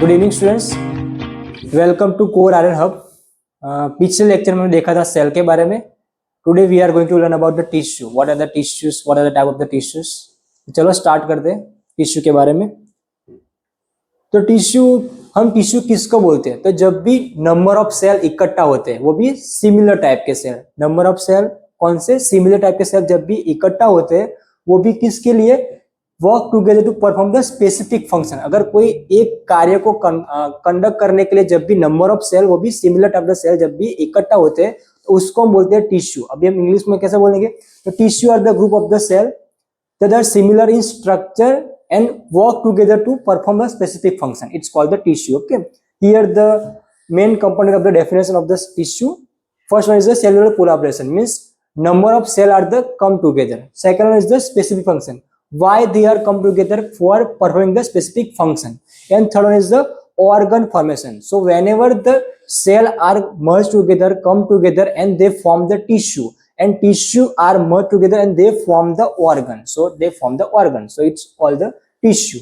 Good evening students, welcome to core iron hub. पिछले lecture में हमने देखा था सेल के बारे में। Today we are going to learn about the tissue, what are the tissues, what are the type of the tissues. चलो start करते हैं टिश्यू के बारे में। तो टिश्यू, हम टिश्यू किसको बोलते हैं? तो जब भी नंबर ऑफ सेल इकट्ठा होते हैं, वो भी सिमिलर टाइप के सेल। नंबर ऑफ सेल कौन से? सिमिलर टाइप के सेल जब भी इकट्ठा होते हैं, वो भी किसके लिए? Work together to perform the specific function. अगर कोई एक कार्य को कंडक्ट करने के लिए जब भी नंबर ऑफ सेल, वो भी सिमिलर टाइप ऑफ सेल जब भी इकट्ठा होते हैं, तो उसको हम बोलते हैं टिश्यू। अभी हम इंग्लिश में कैसे बोलेंगे? तो tissue are the group of the cell that are similar in structure and work together to perform a specific function. It's called the tissue. Okay, here the main component of the definition of the tissue. First one is the cellular collaboration, means number of cell are the come together. Second one is the specific function, why they are come together for performing the specific function. And third one is the organ formation. So whenever the cell are merged together, come together, and they form the tissue, and tissue are merged together and they form the organ. So they form the organ. So it's called the tissue.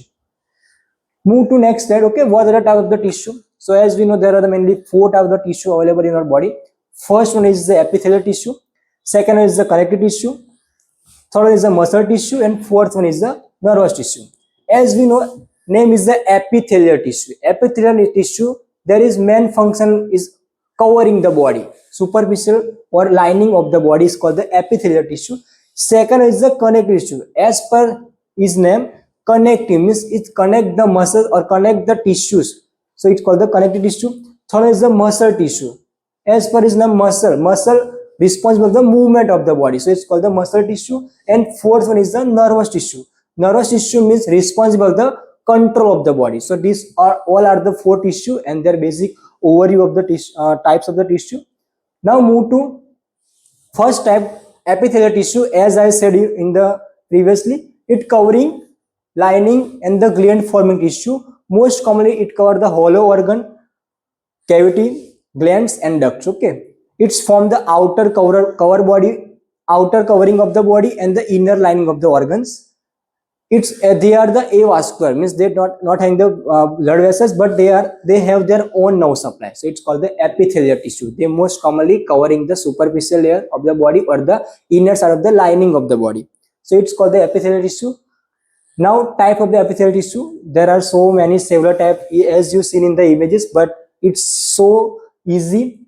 Move to next slide. Okay, what are the type of the tissue? So as we know, there are mainly 4 types of the tissue available in our body. First one is the epithelial tissue. Second one is the connective tissue. Third one is the muscle tissue, and fourth one is the nervous tissue. As we know, name is the epithelial tissue. Epithelial tissue, there is main function is covering the body. Superficial or lining of the body is called the epithelial tissue. Second is the connective tissue. As per its name, connective means it connect the muscles or connect the tissues. So it's called the connective tissue. Third is the muscle tissue. As per its name, muscle responsible for the movement of the body. So it's called the muscle tissue. And fourth one is the nervous tissue. Nervous tissue means responsible for the control of the body. So these are all are the 4 tissue and their basic overview of the types of the tissue. Now move to first type, epithelial tissue. As I said in the previously, it covering lining and the gland forming tissue. Most commonly it cover the hollow organ, cavity, glands and ducts. Okay, it's from the outer cover body, outer covering of the body, and the inner lining of the organs. It's they are the avascular, means they not having the blood vessels, but they have their own nerve supply. So it's called the epithelial tissue. They most commonly covering the superficial layer of the body or the inner side of the lining of the body. So it's called the epithelial tissue. Now type of the epithelial tissue, there are so many several types as you seen in the images, but it's so easy.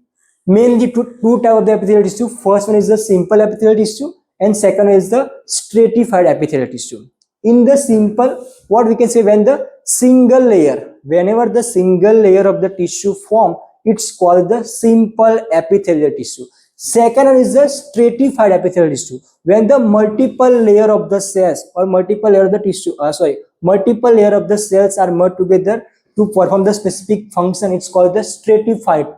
Mainly two type of the epithelial tissue. First one is the simple epithelial tissue, and second is the stratified epithelial tissue. In the simple, what we can say, when the single layer, whenever the single layer of the tissue form, it's called the simple epithelial tissue. Second one is the stratified epithelial tissue, when the multiple layer of the cells or multiple layer of the tissue, multiple layer of the cells are merged together to perform the specific function. It's called the stratified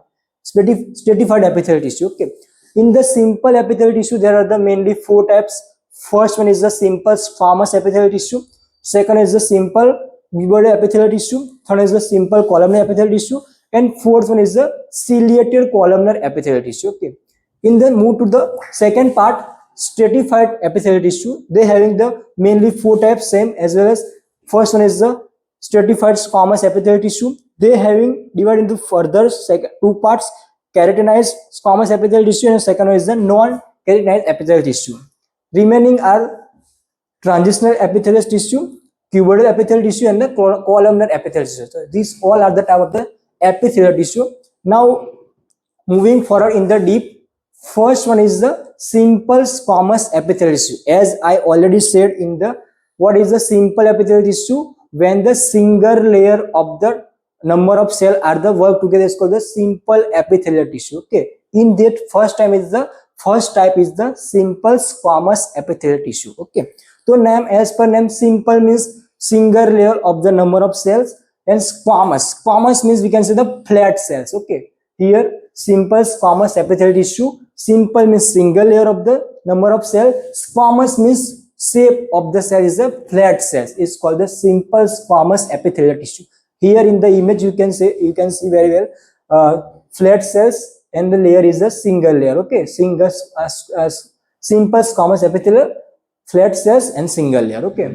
epithelial tissue. Okay, in the simple epithelial tissue, there are the mainly 4 types. First one is the simple squamous epithelial tissue. Second is the simple cuboidal epithelial tissue. Third is the simple columnar epithelial tissue, and fourth one is the ciliated columnar epithelial tissue. Okay, in the move to the second part, stratified epithelial tissue. They having the mainly 4 types, same as well as first one is the stratified squamous epithelial tissue. They having divided into further 2 parts, keratinized squamous epithelial tissue, and second one is the non-keratinized epithelial tissue. Remaining are transitional epithelial tissue, cuboidal epithelial tissue, and the columnar epithelial tissue. So these all are the type of the epithelial tissue. Now moving forward in the deep, first one is the simple squamous epithelial tissue. As I already said in the, what is the simple epithelial tissue? When the single layer of the number of cell are the work together, is called the simple epithelial tissue. Okay, in that first type is the simple squamous epithelial tissue. Okay, so name, as per name, simple means single layer of the number of cells, and squamous means we can say the flat cells. Okay, here simple squamous epithelial tissue. Simple means single layer of the number of cells. Squamous means shape of the cell is the flat cells. It's called the simple squamous epithelial tissue. Here in the image you can see very well flat cells, and the layer is a single layer. Okay, simple squamous epithelial, flat cells, and single layer. Okay,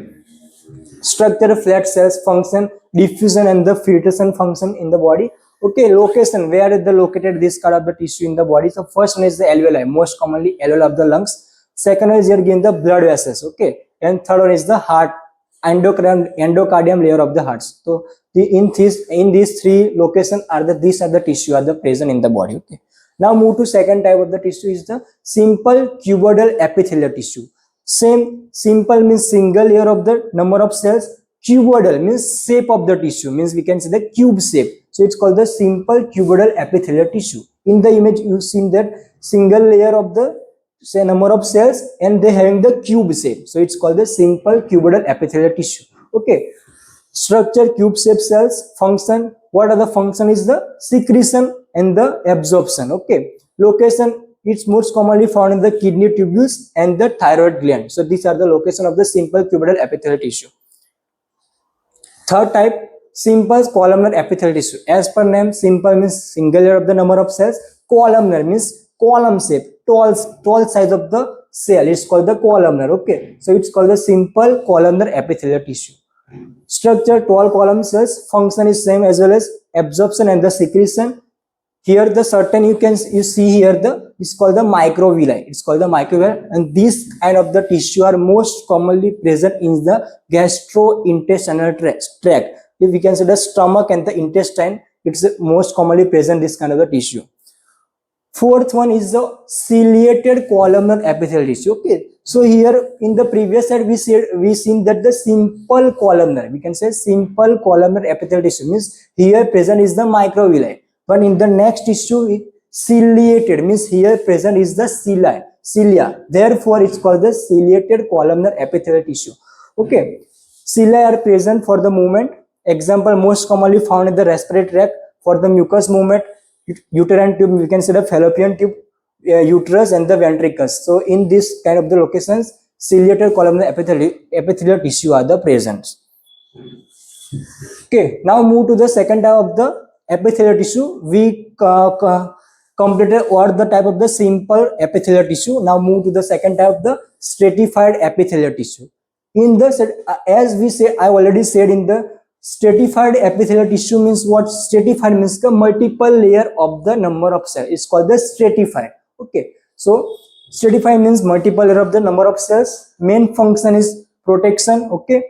Structure, flat cells, function, diffusion and the filtration function in the body. Okay, location, where is the located this kind of the tissue in the body? So first one is the alveoli, most commonly alveoli of the lungs. Second one is here again the blood vessels. Okay, and third one is the heart, endocardium layer of the hearts. So in these three locations are these are the tissue are the present in the body. Okay, now move to second type of the tissue is the simple cuboidal epithelial tissue. Same, simple means single layer of the number of cells. Cuboidal means shape of the tissue, means we can say the cube shape. So it's called the simple cuboidal epithelial tissue. In the image you see that single layer of the say number of cells and they having the cube shape. So it's called the simple cuboidal epithelial tissue. Okay, structure, cube shape cells. Function, what are the function is the secretion and the absorption. Okay, location, it's most commonly found in the kidney tubules and the thyroid gland. So these are the location of the simple cuboidal epithelial tissue. Third type, simple columnar epithelial tissue. As per name, simple means single layer of the number of cells. Columnar means column shape, tall size of the cell. It's called the columnar. Okay, so it's called the simple columnar epithelial tissue. Structure, tall column cells. Function is same as well as absorption and the secretion. Here the certain you see here the it's called the microvilli. It's called the microvilli, and this kind of the tissue are most commonly present in the gastrointestinal tract. If we can say the stomach and the intestine, it's most commonly present this kind of the tissue. Fourth one is the ciliated columnar epithelial tissue. Okay, so here in the previous slide we seen that the simple columnar, we can say simple columnar epithelial tissue means here present is the microvilli. But in the next tissue, ciliated means here present is the cilia. Therefore, it's called the ciliated columnar epithelial tissue. Okay, cilia are present for the movement. Example, most commonly found in the respiratory tract for the mucous movement, uterine tube, we can say the fallopian tube, uterus and the ventricles. So in this kind of the locations, ciliated columnar epithelial tissue are the present. Okay, now move to the second type of the epithelial tissue. We completed all the type of the simple epithelial tissue. Now move to the second type of the stratified epithelial tissue. In the as we say, I already said in the stratified epithelial tissue means what? Stratified means the multiple layer of the number of cells. It's called the stratified. Okay, so stratified means multiple layer of the number of cells. Main function is protection. Okay,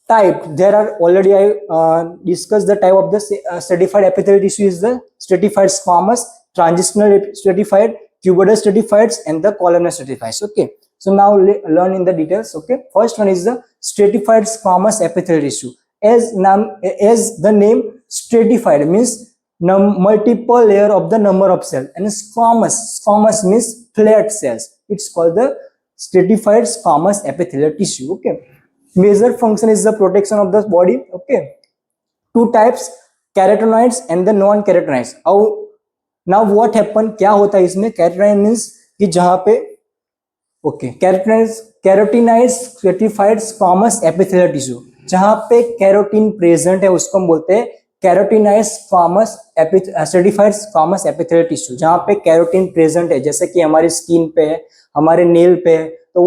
type, there are already I discussed the type of the stratified epithelial tissue is the stratified squamous, transitional stratified, cuboidal stratified and the columnar stratified. Okay, so now learn in the details. Okay, first one is the stratified squamous epithelial tissue. As the name stratified means multiple layer of the number of cells, and squamous means flat cells. It's called the stratified squamous epithelial tissue. Okay, major function is the protection of the body. Okay, two types, carotenoids and the non-carotenoids. Now what happen, क्या होता है इसमें? Carotenoid means कि जहाँ पे carotenoids stratified squamous epithelial tissue, जहाँ पे carotene present है उसको हम बोलते हैं keratinized squamous stratified squamous epithelial tissue. जहाँ पे कैरोटीन प्रेजेंट है, जैसे कि हमारी स्किन पे है, हमारे नेल पे है, तो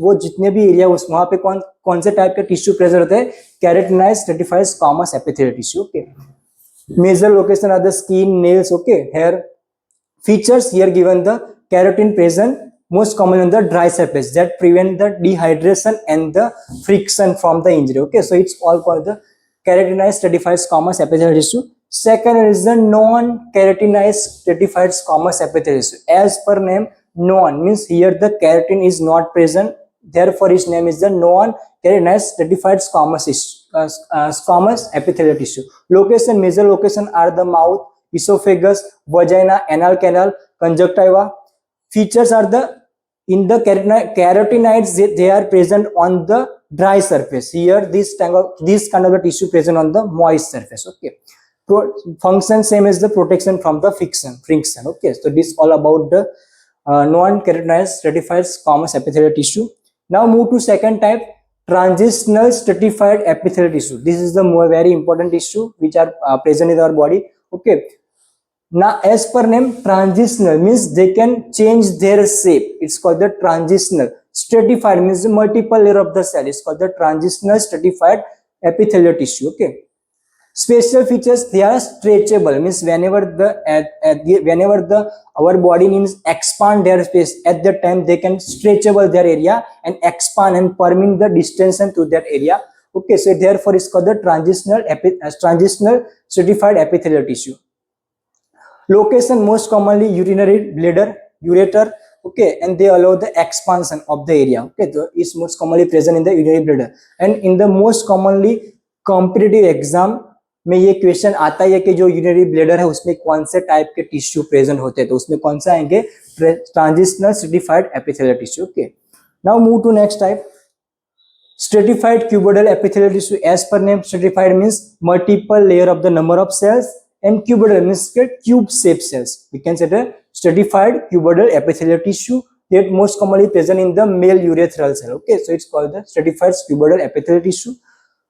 वो जितने भी एरिया उस वहां पे कौन से टाइप के टिश्यू प्रेजेंट होते हैं? Keratinized stratified squamous epithelial tissue. Okay, major location are the skin, nails, okay, hair. Features here given the keratin present most common on the dry surface that prevent the dehydration and the friction from the injury. Okay, so it's all called the keratinized stratified squamous epithelial tissue. Second is the non-keratinized stratified squamous epithelial tissue. As per name, non means here the keratin is not present, therefore its name is the non-keratinized stratified squamous epithelial tissue. Location, major location are the mouth, esophagus, vagina, anal canal, conjunctiva. Features are in the carotenoids, they are present on the dry surface. Here this kind of a tissue present on the moist surface. Okay, function same as the protection from the friction. Okay, so this all about the non-keratinized stratified squamous epithelial tissue. Now move to second type, transitional stratified epithelial tissue. This is the very important tissue which are present in our body. Okay, now as per name, transitional means they can change their shape. It's called the transitional. stratified means the multiple layer of the cell is called the transitional stratified epithelial tissue. Okay. Special features, they are stretchable means whenever the our body needs expand their space, at that time they can stretchable their area and expand and permit the distance to that area. Okay, so therefore it's called the transitional stratified epithelial tissue. Location, most commonly urinary bladder, ureter. Okay, and they allow the expansion of the area. Okay, so it's most commonly present in the urinary bladder. And in the most commonly competitive exam में ये question आता है कि जो urinary bladder है उसमें कौन से टाइप के टिश्यू प्रेजेंट होते हैं, तो उसमें कौन सा आएंगे, transitional stratified epithelial tissue. Okay, now move to next type, stratified cuboidal epithelial tissue. As per name, stratified means multiple layer of the number of cells, and cuboidal means cube shaped cells. We can say the stratified cuboidal epithelial tissue that most commonly present in the male urethral cell. Okay, so it's called the stratified cuboidal epithelial tissue.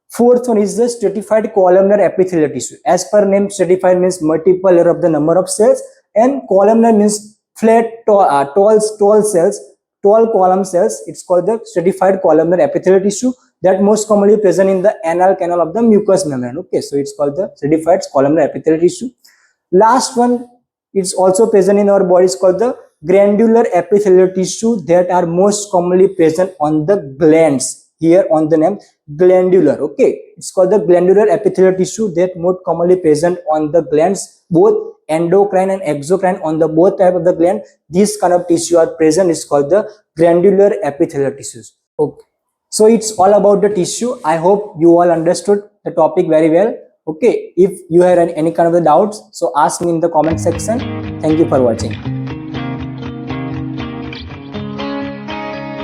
Fourth one is the stratified columnar epithelial tissue. As per name, stratified means multiple layer of the number of cells, and columnar means flat tall cells, tall column cells. It's called the stratified columnar epithelial tissue that most commonly present in the anal canal of the mucous membrane. Okay, so it's called the stratified columnar epithelial tissue. Last one, it's also present in our body, is called the glandular epithelial tissue that are most commonly present on the glands. Here on the name glandular. Okay, it's called the glandular epithelial tissue that most commonly present on the glands, both endocrine and exocrine, on the both type of the gland. This kind of tissue are present, is called the glandular epithelial tissues. Okay, so it's all about the tissue. I hope you all understood the topic very well. Okay, if you have any kind of the doubts, so ask me in the comment section. Thank you for watching.